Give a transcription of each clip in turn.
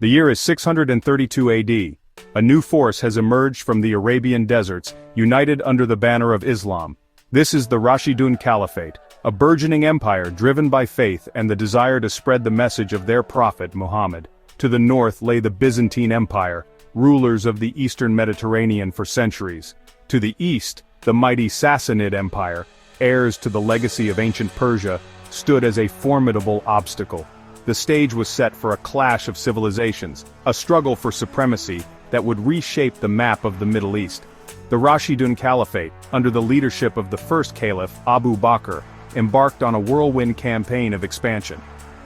The year is 632 AD. A new force has emerged from the Arabian deserts, united under the banner of Islam. This is the Rashidun Caliphate, a burgeoning empire driven by faith and the desire to spread the message of their prophet Muhammad. To the north lay the Byzantine Empire, rulers of the eastern Mediterranean for centuries. To the east, the mighty Sassanid Empire, heirs to the legacy of ancient Persia, stood as a formidable obstacle. The stage was set for a clash of civilizations, a struggle for supremacy that would reshape the map of the Middle East. The Rashidun Caliphate, under the leadership of the first caliph, Abu Bakr, embarked on a whirlwind campaign of expansion.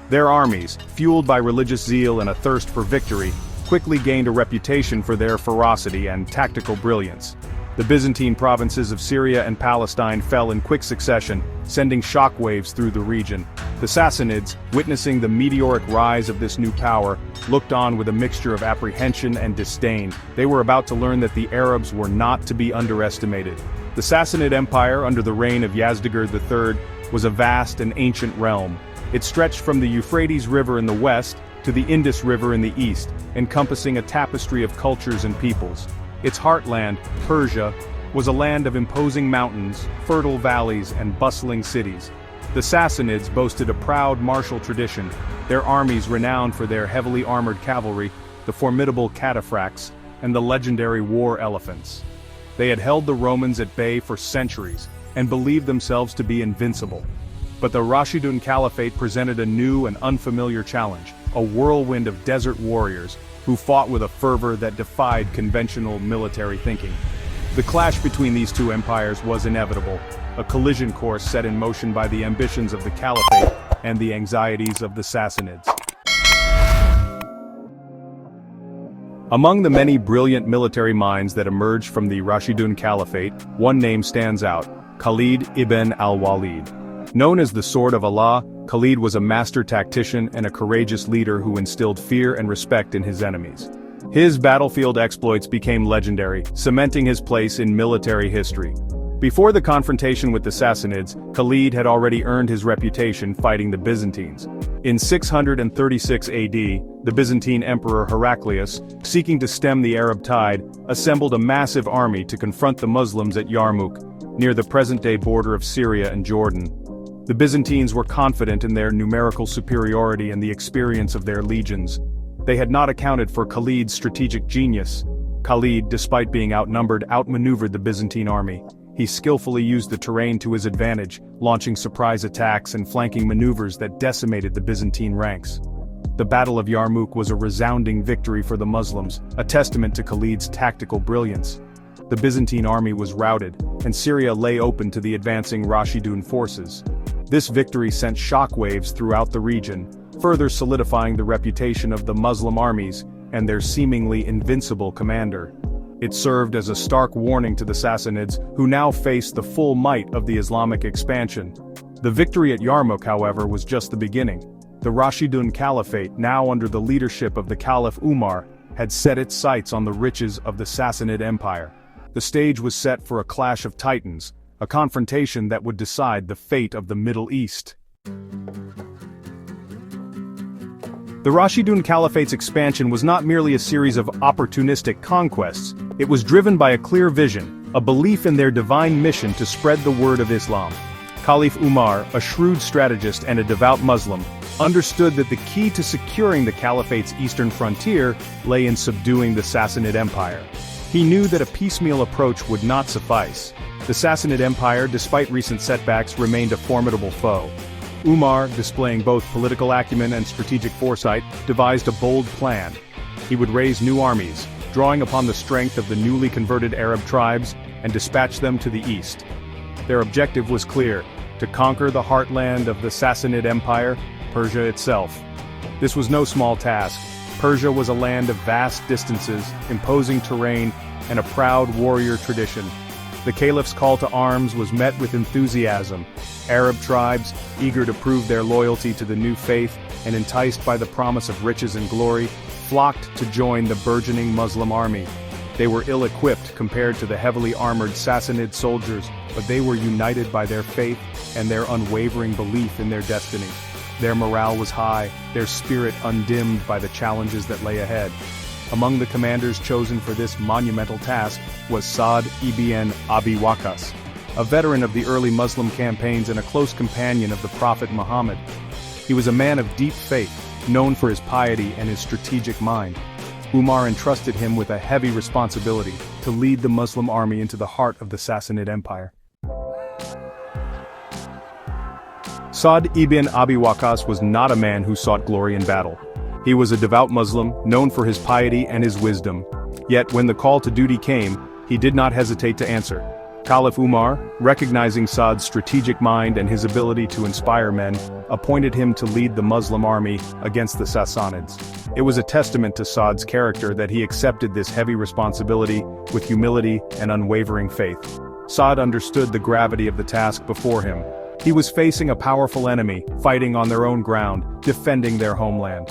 Their armies, fueled by religious zeal and a thirst for victory, quickly gained a reputation for their ferocity and tactical brilliance. The Byzantine provinces of Syria and Palestine fell in quick succession, sending shockwaves through the region. The Sassanids, witnessing the meteoric rise of this new power, looked on with a mixture of apprehension and disdain. They were about to learn that the Arabs were not to be underestimated. The Sassanid Empire, under the reign of Yazdegerd III, was a vast and ancient realm. It stretched from the Euphrates River in the west to the Indus River in the east, encompassing a tapestry of cultures and peoples. Its heartland, Persia, was a land of imposing mountains, fertile valleys, and bustling cities. The Sassanids boasted a proud martial tradition, their armies renowned for their heavily armored cavalry, the formidable cataphracts, and the legendary war elephants. They had held the Romans at bay for centuries, and believed themselves to be invincible. But the Rashidun Caliphate presented a new and unfamiliar challenge, a whirlwind of desert warriors, who fought with a fervor that defied conventional military thinking. The clash between these two empires was inevitable, a collision course set in motion by the ambitions of the Caliphate and the anxieties of the Sassanids. Among the many brilliant military minds that emerged from the Rashidun Caliphate, one name stands out: Khalid ibn al-Walid. Known as the Sword of Allah, Khalid was a master tactician and a courageous leader who instilled fear and respect in his enemies. His battlefield exploits became legendary, cementing his place in military history. Before the confrontation with the Sassanids, Khalid had already earned his reputation fighting the Byzantines. In 636 AD, the Byzantine Emperor Heraclius, seeking to stem the Arab tide, assembled a massive army to confront the Muslims at Yarmouk, near the present-day border of Syria and Jordan. The Byzantines were confident in their numerical superiority and the experience of their legions. They had not accounted for Khalid's strategic genius. Khalid, despite being outnumbered, outmaneuvered the Byzantine army. He skillfully used the terrain to his advantage, launching surprise attacks and flanking maneuvers that decimated the Byzantine ranks. The Battle of Yarmouk was a resounding victory for the Muslims, a testament to Khalid's tactical brilliance. The Byzantine army was routed, and Syria lay open to the advancing Rashidun forces. This victory sent shockwaves throughout the region, further solidifying the reputation of the Muslim armies and their seemingly invincible commander. It served as a stark warning to the Sassanids, who now faced the full might of the Islamic expansion. The victory at Yarmouk, however, was just the beginning. The Rashidun Caliphate, now under the leadership of the Caliph Umar, had set its sights on the riches of the Sassanid Empire. The stage was set for a clash of titans, a confrontation that would decide the fate of the Middle East. The Rashidun Caliphate's expansion was not merely a series of opportunistic conquests, it was driven by a clear vision, a belief in their divine mission to spread the word of Islam. Caliph Umar, a shrewd strategist and a devout Muslim, understood that the key to securing the Caliphate's eastern frontier lay in subduing the Sassanid Empire. He knew that a piecemeal approach would not suffice. The Sassanid Empire, despite recent setbacks, remained a formidable foe. Umar, displaying both political acumen and strategic foresight, devised a bold plan. He would raise new armies, drawing upon the strength of the newly converted Arab tribes, and dispatch them to the east. Their objective was clear: to conquer the heartland of the Sassanid Empire, Persia itself. This was no small task. Persia was a land of vast distances, imposing terrain, and a proud warrior tradition. The caliph's call to arms was met with enthusiasm. Arab tribes, eager to prove their loyalty to the new faith and enticed by the promise of riches and glory, flocked to join the burgeoning Muslim army. They were ill-equipped compared to the heavily armored Sassanid soldiers, but they were united by their faith and their unwavering belief in their destiny. Their morale was high, their spirit undimmed by the challenges that lay ahead. Among the commanders chosen for this monumental task was Sa'd ibn Abi Waqqas, a veteran of the early Muslim campaigns and a close companion of the Prophet Muhammad. He was a man of deep faith, known for his piety and his strategic mind. Umar entrusted him with a heavy responsibility to lead the Muslim army into the heart of the Sassanid Empire. Sa'd ibn Abi Waqqas was not a man who sought glory in battle. He was a devout Muslim, known for his piety and his wisdom. Yet when the call to duty came, he did not hesitate to answer. Caliph Umar, recognizing Sa'd's strategic mind and his ability to inspire men, appointed him to lead the Muslim army against the Sassanids. It was a testament to Sa'd's character that he accepted this heavy responsibility with humility and unwavering faith. Sa'd understood the gravity of the task before him. He was facing a powerful enemy, fighting on their own ground, defending their homeland.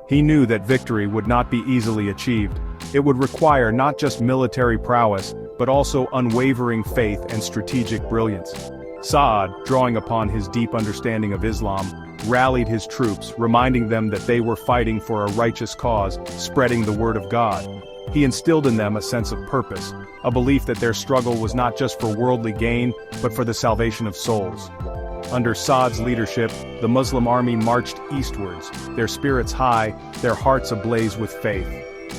He knew that victory would not be easily achieved. It would require not just military prowess, but also unwavering faith and strategic brilliance. Sa'd, drawing upon his deep understanding of Islam, rallied his troops, reminding them that they were fighting for a righteous cause, spreading the word of God. He instilled in them a sense of purpose, a belief that their struggle was not just for worldly gain, but for the salvation of souls. Under Sa'd's leadership, the Muslim army marched eastwards, their spirits high, their hearts ablaze with faith.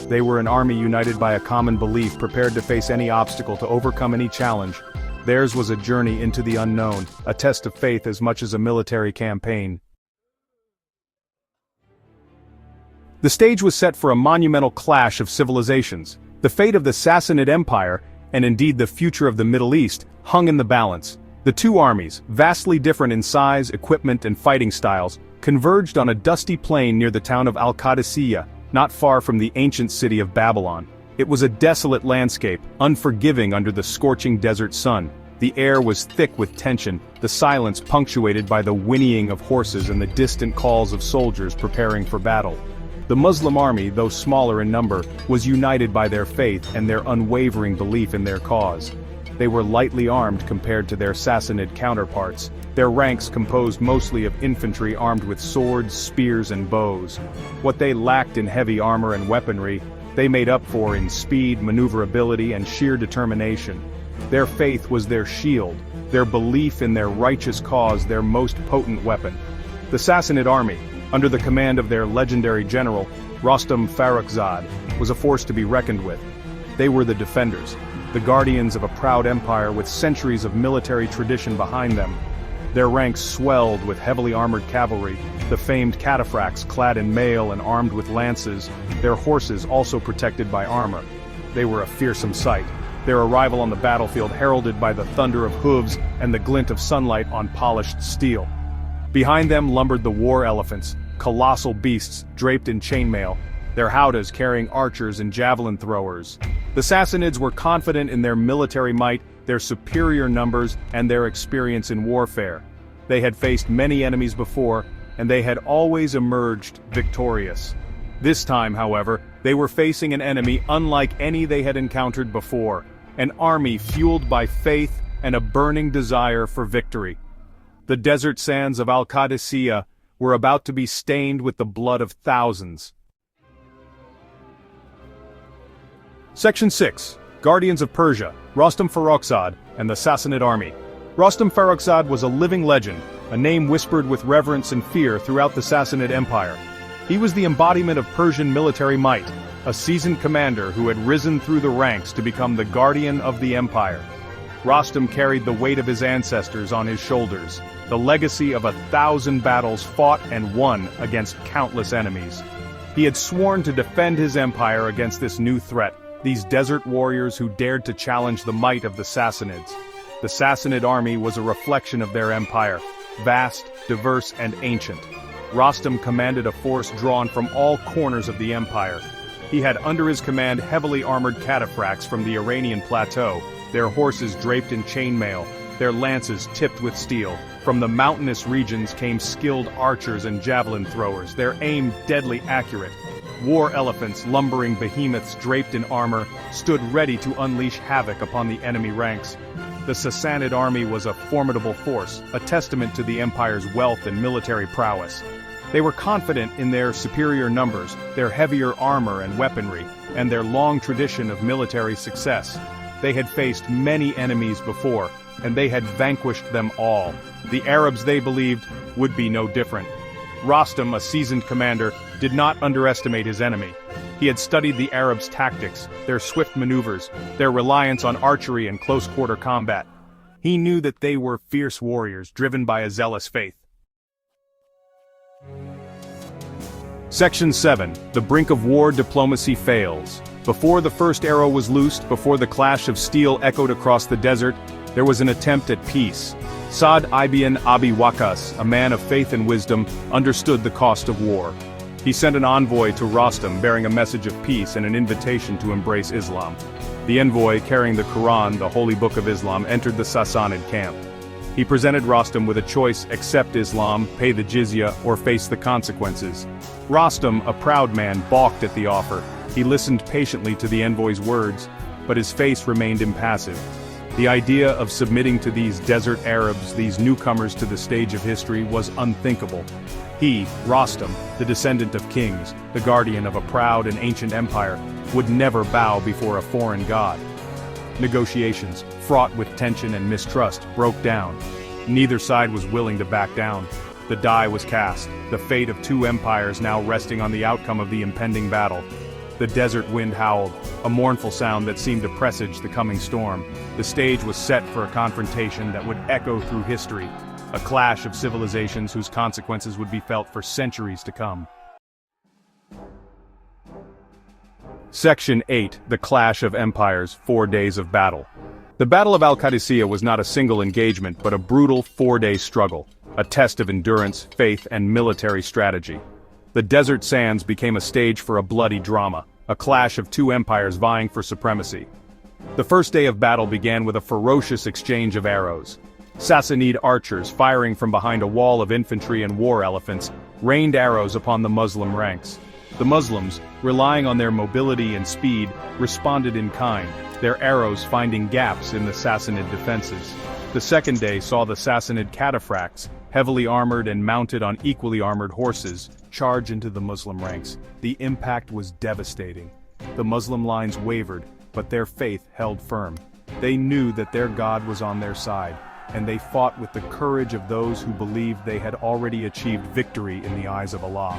They were an army united by a common belief, prepared to face any obstacle, to overcome any challenge. Theirs was a journey into the unknown, a test of faith as much as a military campaign. The stage was set for a monumental clash of civilizations. The fate of the Sassanid Empire, and indeed the future of the Middle East, hung in the balance. The two armies, vastly different in size, equipment, and fighting styles, converged on a dusty plain near the town of Al-Qadisiyyah, not far from the ancient city of Babylon. It was a desolate landscape, unforgiving under the scorching desert sun. The air was thick with tension, the silence punctuated by the whinnying of horses and the distant calls of soldiers preparing for battle. The Muslim army, though smaller in number, was united by their faith and their unwavering belief in their cause. They were lightly armed compared to their Sassanid counterparts, their ranks composed mostly of infantry armed with swords, spears, and bows. What they lacked in heavy armor and weaponry, they made up for in speed, maneuverability, and sheer determination. Their faith was their shield, their belief in their righteous cause their most potent weapon. The Sassanid army, under the command of their legendary general, Rostam Farrukhzad, was a force to be reckoned with. They were the defenders, the guardians of a proud empire with centuries of military tradition behind them. Their ranks swelled with heavily armored cavalry, the famed cataphracts clad in mail and armed with lances, their horses also protected by armor. They were a fearsome sight, their arrival on the battlefield heralded by the thunder of hooves and the glint of sunlight on polished steel. Behind them lumbered the war elephants, colossal beasts draped in chainmail, their howdahs carrying archers and javelin throwers. The Sassanids were confident in their military might, their superior numbers, and their experience in warfare. They had faced many enemies before, and they had always emerged victorious. This time, however, they were facing an enemy unlike any they had encountered before, an army fueled by faith and a burning desire for victory. The desert sands of Al-Qadisiyyah were about to be stained with the blood of thousands. Section 6. Guardians of Persia, Rostam Farrukhzad, and the Sassanid army. Rostam Farrukhzad was a living legend, a name whispered with reverence and fear throughout the Sassanid Empire. He was the embodiment of Persian military might, a seasoned commander who had risen through the ranks to become the guardian of the empire. Rostam carried the weight of his ancestors on his shoulders, the legacy of 1,000 battles fought and won against countless enemies. He had sworn to defend his empire against this new threat, these desert warriors who dared to challenge the might of the Sassanids. The Sassanid army was a reflection of their empire, vast, diverse, and ancient. Rostam commanded a force drawn from all corners of the empire. He had under his command heavily armored cataphracts from the Iranian plateau, their horses draped in chainmail, their lances tipped with steel. From the mountainous regions came skilled archers and javelin throwers, their aim deadly accurate. War elephants, lumbering behemoths draped in armor, stood ready to unleash havoc upon the enemy ranks. The Sassanid army was a formidable force, a testament to the empire's wealth and military prowess. They were confident in their superior numbers, their heavier armor and weaponry, and their long tradition of military success. They had faced many enemies before, and they had vanquished them all. The Arabs, they believed, would be no different. Rostam, a seasoned commander, did not underestimate his enemy. He had studied the Arabs' tactics, their swift maneuvers, their reliance on archery and close-quarter combat. He knew that they were fierce warriors driven by a zealous faith. Section 7. The brink of war, diplomacy fails. Before the first arrow was loosed, before the clash of steel echoed across the desert, there was an attempt at peace. Sa'd ibn Abi Waqqas, a man of faith and wisdom, understood the cost of war. He sent an envoy to Rostam bearing a message of peace and an invitation to embrace Islam. The envoy, carrying the Quran, the holy book of Islam, entered the Sassanid camp. He presented Rostam with a choice: accept Islam, pay the jizya, or face the consequences. Rostam, a proud man, balked at the offer. He listened patiently to the envoy's words, but his face remained impassive. The idea of submitting to these desert Arabs, these newcomers to the stage of history, was unthinkable. He, Rostam, the descendant of kings, the guardian of a proud and ancient empire, would never bow before a foreign god. Negotiations, fraught with tension and mistrust, broke down. Neither side was willing to back down. The die was cast, the fate of two empires now resting on the outcome of the impending battle. The desert wind howled, a mournful sound that seemed to presage the coming storm. The stage was set for a confrontation that would echo through history, a clash of civilizations whose consequences would be felt for centuries to come. Section 8. The Clash of Empires, 4 Days of Battle. The Battle of Al-Qadisiyyah was not a single engagement but a brutal 4-day struggle, a test of endurance, faith, and military strategy. The desert sands became a stage for a bloody drama, a clash of two empires vying for supremacy. The first day of battle began with a ferocious exchange of arrows. Sassanid archers, firing from behind a wall of infantry and war elephants, rained arrows upon the Muslim ranks. The Muslims, relying on their mobility and speed, responded in kind, their arrows finding gaps in the Sassanid defenses. The second day saw the Sassanid cataphracts, heavily armored and mounted on equally armored horses, charge into the Muslim ranks. The impact was devastating. The Muslim lines wavered, but their faith held firm. They knew that their God was on their side, and they fought with the courage of those who believed they had already achieved victory in the eyes of Allah.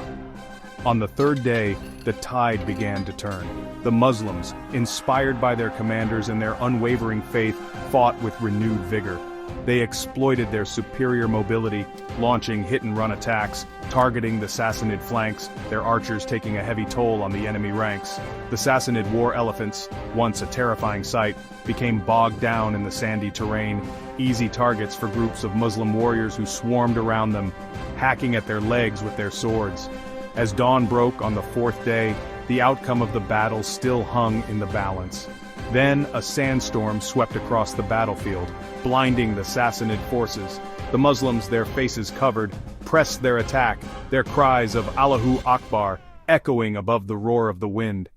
On the third day, the tide began to turn. The Muslims, inspired by their commanders and their unwavering faith, fought with renewed vigor. They exploited their superior mobility, launching hit-and-run attacks, targeting the Sassanid flanks, their archers taking a heavy toll on the enemy ranks. The Sassanid war elephants, once a terrifying sight, became bogged down in the sandy terrain, easy targets for groups of Muslim warriors who swarmed around them, hacking at their legs with their swords. As dawn broke on the fourth day, the outcome of the battle still hung in the balance. Then a sandstorm swept across the battlefield, blinding the Sassanid forces. The Muslims, their faces covered, pressed their attack, their cries of Allahu Akbar echoing above the roar of the wind.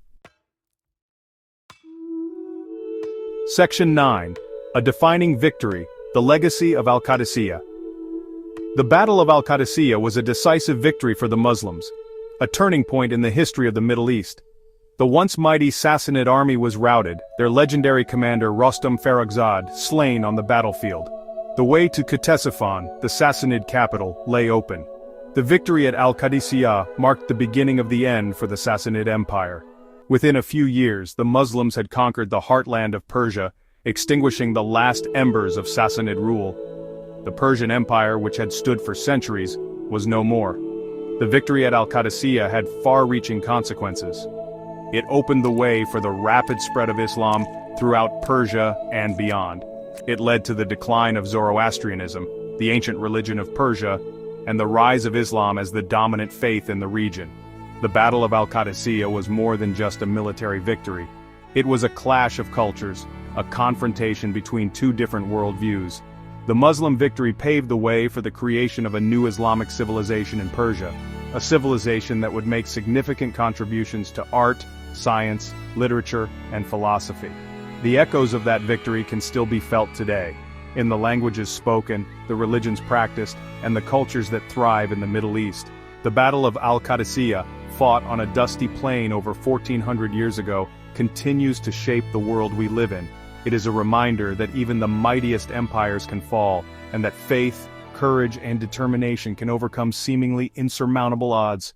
Section 9. A Defining Victory, the Legacy of Al-Qadisiyyah. The Battle of Al-Qadisiyyah was a decisive victory for the Muslims, a turning point in the history of the Middle East. The once mighty Sassanid army was routed, their legendary commander Rostam Farrukhzad slain on the battlefield. The way to Ctesiphon, the Sassanid capital, lay open. The victory at Al-Qadisiyyah marked the beginning of the end for the Sassanid Empire. Within a few years, the Muslims had conquered the heartland of Persia, extinguishing the last embers of Sassanid rule. The Persian Empire, which had stood for centuries, was no more. The victory at Al-Qadisiyyah had far-reaching consequences. It opened the way for the rapid spread of Islam throughout Persia and beyond. It led to the decline of Zoroastrianism, the ancient religion of Persia, and the rise of Islam as the dominant faith in the region. The Battle of Al-Qadisiyyah was more than just a military victory. It was a clash of cultures, a confrontation between two different worldviews. The Muslim victory paved the way for the creation of a new Islamic civilization in Persia, a civilization that would make significant contributions to art, science, literature, and philosophy. The echoes of that victory can still be felt today, in the languages spoken, the religions practiced, and the cultures that thrive in the Middle East. The Battle of Al-Qadisiyyah, fought on a dusty plain over 1400 years ago, continues to shape the world we live in. It is a reminder that even the mightiest empires can fall, and that faith, courage, and determination can overcome seemingly insurmountable odds.